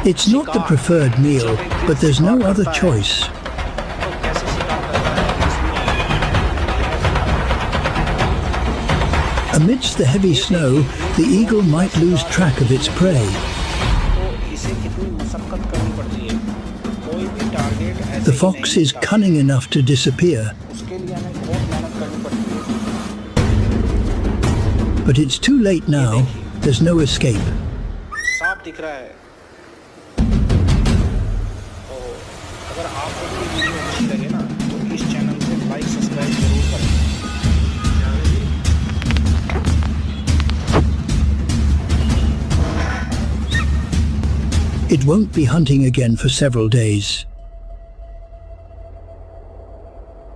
It's not the preferred meal, but there's no other choice. Amidst the heavy snow, the eagle might lose track of its prey. The fox is cunning enough to disappear. But it's too late now. There's no escape. It won't be hunting again for several days.